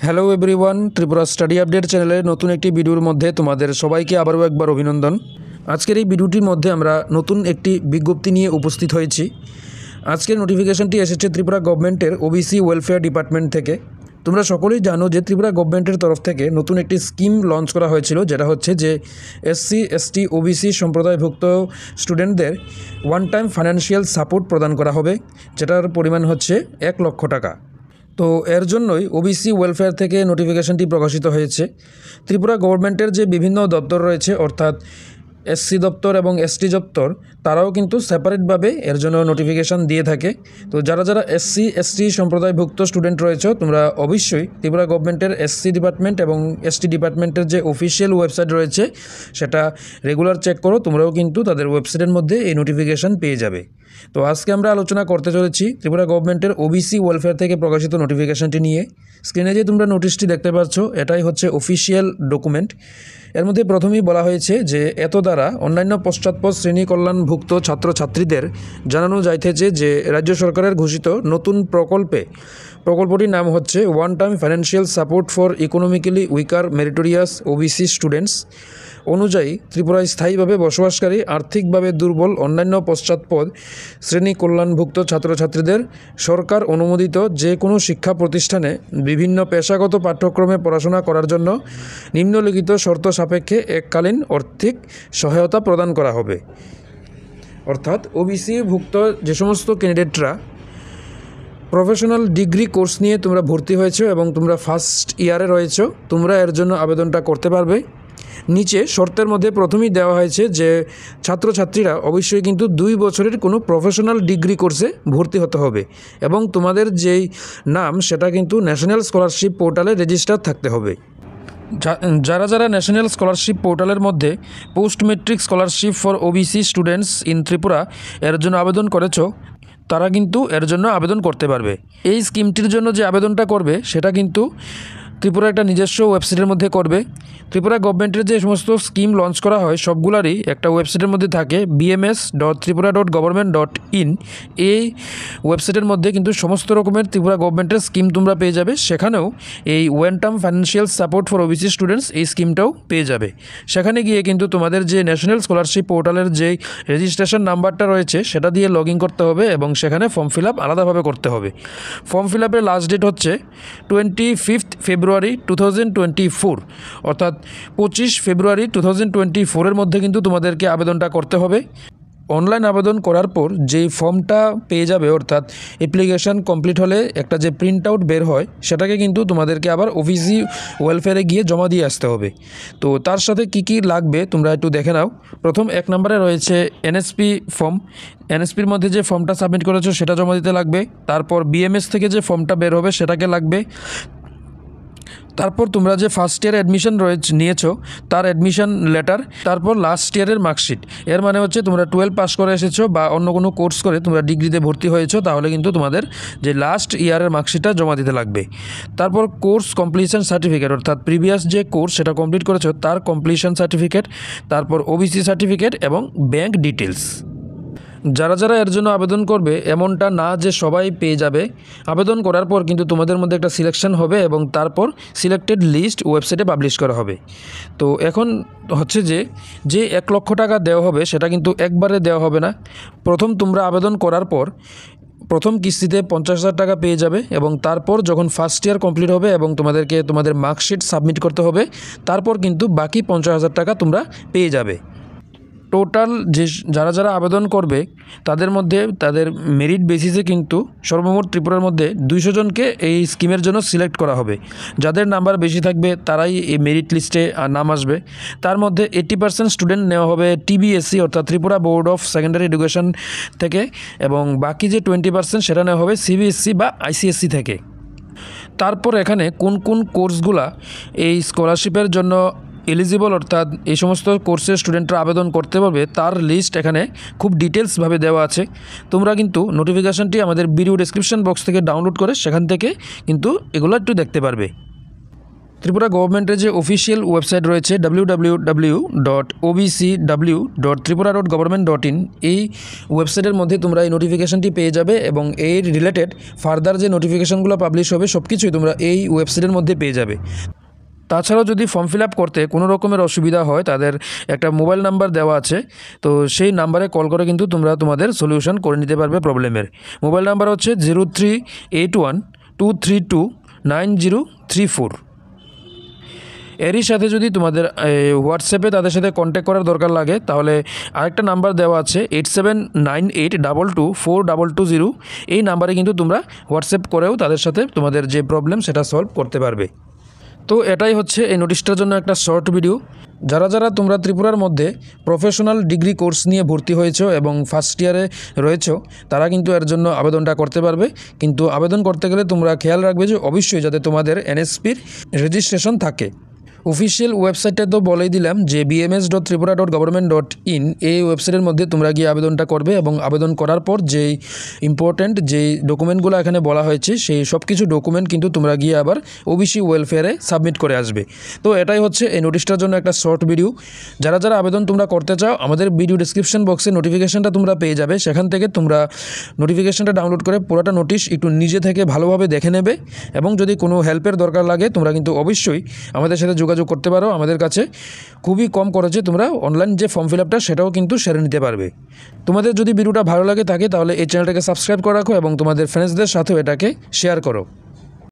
Hello everyone, Tripura study update চ্যানেলের নতুন একটি ভিডিওর মধ্যে তোমাদের সবাইকে আবারও একবার অভিনন্দন। আজকের এই ভিডিওটির মধ্যে আমরা নতুন একটি বিজ্ঞপ্তি নিয়ে উপস্থিত হয়েছি। আজকের নোটিফিকেশনটি এসেছে ত্রিপুরা গভর্নমেন্টের ওবিসি ওয়েলফেয়ার ডিপার্টমেন্ট থেকে। তোমরা সকলেই জানো যে ত্রিপুরা গভর্নমেন্টের তরফ থেকে নতুন একটি স্কিম লঞ্চ করা হয়েছিল, যেটা হচ্ছে যে এসসি এসটি ওবিসি সম্প্রদায়ভুক্ত স্টুডেন্টদের ওয়ান টাইম ফাইন্যান্সিয়াল সাপোর্ট প্রদান করা হবে, যেটার পরিমাণ হচ্ছে 1 লক্ষ টাকা। তো এর জন্যই ওবিসি ওয়েলফেয়ার থেকে নোটিফিকেশনটি প্রকাশিত হয়েছে। ত্রিপুরা গভর্নমেন্টের যে বিভিন্ন দপ্তর রয়েছে, অর্থাৎ এসসি দপ্তর এবং এসটি দপ্তর, তারাও কিন্তু সেপারেটভাবে এর জন্য নোটিফিকেশান দিয়ে থাকে। তো যারা যারা এসসি এসটি সম্প্রদায়ভুক্ত স্টুডেন্ট রয়েছে, তোমরা অবশ্যই ত্রিপুরা গভর্নমেন্টের এসসি ডিপার্টমেন্ট এবং এসটি ডিপার্টমেন্টের যে অফিসিয়াল ওয়েবসাইট রয়েছে সেটা রেগুলার চেক করো। তোমরাও কিন্তু তাদের ওয়েবসাইটের মধ্যে এই নোটিফিকেশান পেয়ে যাবে। তো আজকে আমরা আলোচনা করতে চলেছি ত্রিপুরা গভর্নমেন্টের ওবিসি ওয়েলফেয়ার থেকে প্রকাশিত নোটিফিকেশানটি নিয়ে। স্ক্রিনে যে তোমরা নোটিশটি দেখতে পাচ্ছ, এটাই হচ্ছে অফিসিয়াল ডকুমেন্ট। এর মধ্যে প্রথমেই বলা হয়েছে যে এত দ্বারা অন্যান্য পশ্চাৎপদ শ্রেণী কল্যাণভুক্ত ছাত্রছাত্রীদের জানানো যাইতেছে যে রাজ্য সরকারের ঘোষিত নতুন প্রকল্পটির নাম হচ্ছে one time financial support for economically weaker meritorious OBC students অনুযায়ী ত্রিপুরায় স্থায়ীভাবে বসবাসকারী আর্থিকভাবে দুর্বল অন্যান্য পশ্চাৎপদ শ্রেণী কল্যাণভুক্ত ছাত্রছাত্রীদের সরকার অনুমোদিত যে কোনো শিক্ষা প্রতিষ্ঠানে বিভিন্ন পেশাগত পাঠ্যক্রমে পড়াশোনা করার জন্য নিম্নলিখিত শর্ত সাপেক্ষে এককালীন আর্থিক সহায়তা প্রদান করা হবে। অর্থাৎ ওবিসিভুক্ত যে সমস্ত ক্যান্ডিডেটরা প্রফেশনাল ডিগ্রি কোর্স নিয়ে তোমরা ভর্তি হয়েছো এবং তোমরা ফার্স্ট ইয়ারে রয়েছো, তোমরা এর জন্য আবেদনটা করতে পারবে। নিচে শর্তের মধ্যে প্রথমেই দেওয়া হয়েছে যে ছাত্রছাত্রীরা অবশ্যই কিন্তু 2 বছরের কোনো প্রফেশনাল ডিগ্রি কোর্সে ভর্তি হতে হবে এবং তোমাদের যেই নাম সেটা কিন্তু ন্যাশনাল স্কলারশিপ পোর্টালে রেজিস্টার থাকতে হবে। যারা যারা ন্যাশনাল স্কলারশিপ পোর্টালের মধ্যে post metric scholarship for OBC students in Tripura এর জন্য আবেদন করেছো, তারা কিন্তু এর জন্য আবেদন করতে পারবে। এই স্কিমটির জন্য যে আবেদনটা করবে সেটা কিন্তু ত্রিপুরা একটা নিজস্ব ওয়েবসাইটের মধ্যে করবে। ত্রিপুরা গভর্নমেন্টের যে সমস্ত স্কিম লঞ্চ করা হয় সবগুলারই একটা ওয়েবসাইটের মধ্যে থাকে, bms.tripura.government.in। এই ওয়েবসাইটের মধ্যে কিন্তু সমস্ত রকমের ত্রিপুরা গভর্নমেন্টের স্কিম তোমরা পেয়ে যাবে। সেখানেও এই one time financial support for OBC students এই স্কিমটাও পেয়ে যাবে। সেখানে গিয়ে কিন্তু তোমাদের যে ন্যাশনাল স্কলারশিপ পোর্টালের যে রেজিস্ট্রেশন নাম্বারটা রয়েছে সেটা দিয়ে লগ ইন করতে হবে এবং সেখানে ফর্ম ফিল আপ আলাদাভাবে করতে হবে। ফর্ম ফিল আপের লাস্ট ডেট হচ্ছে 25 ফেব্রুয়ারি 2024, অর্থাৎ 25 ফেব্রুয়ারি 2024 মধ্যে কিন্তু তোমাদেরকে আবেদনটা করতে হবে। অনলাইন আবেদন করার পর যেই ফর্মটা পেয়ে যাবে, অর্থাৎ অ্যাপ্লিকেশান কমপ্লিট হলে একটা যে প্রিন্ট আউট বের হয় সেটাকে কিন্তু তোমাদেরকে আবার ওবিসি ওয়েলফেয়ারে গিয়ে জমা দিয়ে আসতে হবে। তো তার সাথে কি কি লাগবে তোমরা একটু দেখে নাও। প্রথম 1 নম্বরে রয়েছে এনএসপি ফর্ম। এনএসপির মধ্যে যে ফর্মটা সাবমিট করেছো সেটা জমা দিতে লাগবে। তারপর বিএমএস থেকে যে ফর্মটা বের হবে সেটাকে লাগবে। তারপর তোমরা যে ফার্স্ট ইয়ার অ্যাডমিশন নিয়েছো তার অ্যাডমিশন লেটার, তারপর লাস্ট ইয়ারের মার্কশিট। এর মানে হচ্ছে তোমরা 12 পাস করে এসেছো বা অন্য কোনো কোর্স করে তোমরা ডিগ্রিতে ভর্তি হয়েছো, তাহলে কিন্তু তোমাদের যে লাস্ট ইয়ারের মার্কশিটটা জমা দিতে লাগবে। তারপর কোর্স কমপ্লিশন সার্টিফিকেট, অর্থাৎ প্রিভিয়াস যে কোর্স সেটা কমপ্লিট করেছো তার কমপ্লিশন সার্টিফিকেট, তারপর ওবিসি সার্টিফিকেট এবং ব্যাঙ্ক ডিটেলস। যারা যারা এর জন্য আবেদন করবে এমনটা না যে সবাই পেয়ে যাবে। আবেদন করার পর কিন্তু তোমাদের মধ্যে একটা সিলেকশন হবে এবং তারপর সিলেক্টেড লিস্ট ওয়েবসাইটে পাবলিশ করা হবে। তো এখন হচ্ছে যে 1 লক্ষ টাকা দেওয়া হবে সেটা কিন্তু একবারে দেওয়া হবে না। প্রথম তোমরা আবেদন করার পর প্রথম কিস্তিতে 50,000 টাকা পেয়ে যাবে এবং তারপর যখন ফার্স্ট ইয়ার কমপ্লিট হবে এবং তোমাদেরকে তোমাদের মার্কশিট সাবমিট করতে হবে, তারপর কিন্তু বাকি 50,000 টাকা তোমরা পেয়ে যাবে। টোটাল যারা যারা আবেদন করবে তাদের মধ্যে তাদের মেরিট বেসিসে কিন্তু সর্বমোট ত্রিপুরার মধ্যে 200 জনকে এই স্কিমের জন্য সিলেক্ট করা হবে। যাদের নাম্বার বেশি থাকবে তারাই এই মেরিট লিস্টে নাম আসবে। তার মধ্যে 80% স্টুডেন্ট নেওয়া হবে টিবিএসসি অর্থাৎ Tripura board of secondary education থেকে এবং বাকি যে 20% সেটা নেওয়া হবে সিবিএসসি বা আইসিএসসি থেকে। তারপর এখানে কোন কোন কোর্সগুলা এই স্কলারশিপের জন্য এলিজিবল, অর্থাৎ এই সমস্ত কোর্সের স্টুডেন্টরা আবেদন করতে পারবে তার লিস্ট এখানে খুব ডিটেলসভাবে দেওয়া আছে। তোমরা কিন্তু নোটিফিকেশানটি আমাদের ভিডিও ডেসক্রিপশন বক্স থেকে ডাউনলোড করে সেখান থেকে কিন্তু এগুলো একটু দেখতে পারবে। ত্রিপুরা গভর্নমেন্টের যে অফিসিয়াল ওয়েবসাইট রয়েছে www.obc.tripura.government.in এই ওয়েবসাইটের মধ্যে তোমরা এই নোটিফিকেশনটি পেয়ে যাবে এবং এর রিলেটেড ফার্দার যে নোটিফিকেশনগুলো পাবলিশ হবে সব কিছুই তোমরা এই ওয়েবসাইটের মধ্যে পেয়ে যাবে। তাছাড়াও যদি ফর্ম ফিল আপ করতে কোনো রকমের অসুবিধা হয় তাদের একটা মোবাইল নাম্বার দেওয়া আছে, তো সেই নাম্বারে কল করে কিন্তু তোমরা তোমাদের সলিউশন করে নিতে পারবে প্রবলেমের। মোবাইল নাম্বার হচ্ছে 0381232934। এরই সাথে যদি তোমাদের হোয়াটসঅ্যাপে তাদের সাথে কন্ট্যাক্ট করার দরকার লাগে তাহলে আরেকটা নাম্বার দেওয়া আছে 8798224220। এই নাম্বারে কিন্তু তোমরা হোয়াটসঅ্যাপ করেও তাদের সাথে তোমাদের যে প্রবলেম সেটা সলভ করতে পারবে। তো এটাই হচ্ছে এই নোটিশটার জন্য একটা শর্ট ভিডিও। যারা তোমরা ত্রিপুরার মধ্যে প্রফেশনাল ডিগ্রি কোর্স নিয়ে ভর্তি হয়েছো এবং ফার্স্ট ইয়ারে রয়েছো তারা কিন্তু এর জন্য আবেদনটা করতে পারবে। কিন্তু আবেদন করতে গেলে তোমরা খেয়াল রাখবে যে অবশ্যই যাতে তোমাদের এনএসপির রেজিস্ট্রেশন থাকে। অফিসিয়াল ওয়েবসাইটটা তো বলেই দিলাম যে bms.tripura.government.in এই ওয়েবসাইটের মধ্যে তোমরা গিয়ে আবেদনটা করবে এবং আবেদন করার পর যেই ইম্পর্ট্যান্ট যেই ডকুমেন্টগুলো এখানে বলা হয়েছে সেই সব কিছু ডকুমেন্ট কিন্তু তোমরা গিয়ে আবার ওবিসি ওয়েলফেয়ারে সাবমিট করে আসবে। তো এটাই হচ্ছে এই নোটিশটার জন্য একটা শর্ট ভিডিও। যারা আবেদন তোমরা করতে চাও আমাদের ভিডিও ডিসক্রিপশন বক্সে নোটিফিকেশনটা তোমরা পেয়ে যাবে, সেখান থেকে তোমরা নোটিফিকেশনটা ডাউনলোড করে পুরোটা নোটিশ একটু নিজে থেকে ভালোভাবে দেখে নেবে এবং যদি কোনো হেল্পের দরকার লাগে তোমরা কিন্তু অবশ্যই আমাদের সাথে যোগাযোগ করতে পারো। আমাদের কাছে খুবই কম খরচে তোমরা অনলাইন যে ফর্ম ফিল আপটা সেটাও কিন্তু সেরে নিতে পারবে। তোমাদের যদি ভিডিওটা ভালো লাগে থাকে তাহলে এই চ্যানেলটাকে সাবস্ক্রাইব করে রাখো এবং তোমাদের ফ্রেন্ডসদের সাথেও এটাকে শেয়ার করো।